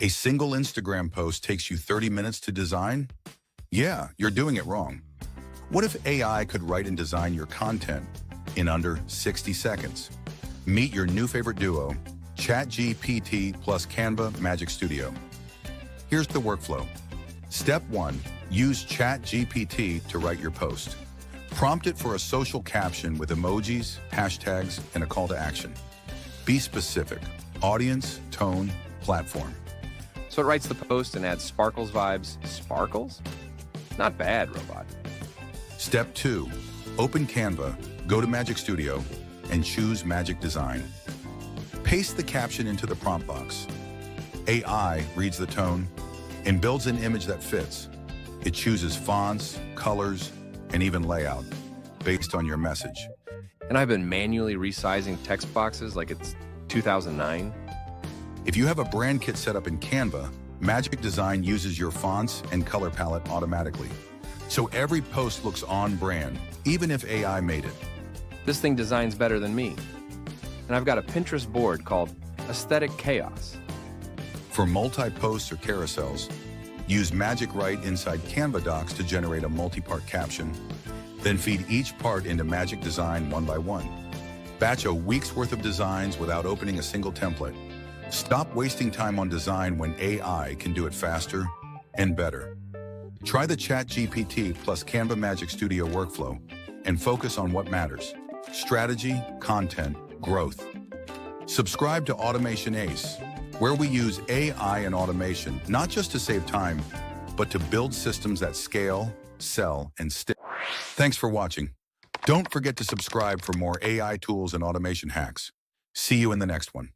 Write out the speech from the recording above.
A single Instagram post takes you 30 minutes to design? Yeah, you're doing it wrong. What if AI could write and design your content in under 60 seconds? Meet your new favorite duo, ChatGPT plus Canva Magic Studio. Here's the workflow. Step 1. Use ChatGPT to write your post. Prompt it for a social caption with emojis, hashtags, and a call to action. Be specific: audience, tone, platform. So it writes the post and adds sparkles vibes. Sparkles? Not bad, robot. Step 2. Open Canva, go to Magic Studio, and choose Magic Design. Paste the caption into the prompt box. AI reads the tone and builds an image that fits. It chooses fonts, colors, and even layout based on your message. And I've been manually resizing text boxes like it's 2009. If you have a brand kit set up in Canva, Magic Design uses your fonts and color palette automatically. So every post looks on brand, even if AI made it. This thing designs better than me. And I've got a Pinterest board called Aesthetic Chaos. For multi-posts or carousels, use Magic Write inside Canva docs to generate a multi-part caption, then feed each part into Magic Design one by one. Batch a week's worth of designs without opening a single template. Stop wasting time on design when AI can do it faster and better. Try the ChatGPT plus Canva Magic Studio workflow and focus on what matters: strategy, content, growth. Subscribe to Automation Ace, where we use AI and automation not just to save time, but to build systems that scale, sell, and stick. Thanks for watching. Don't forget to subscribe for more AI tools and automation hacks. See you in the next one.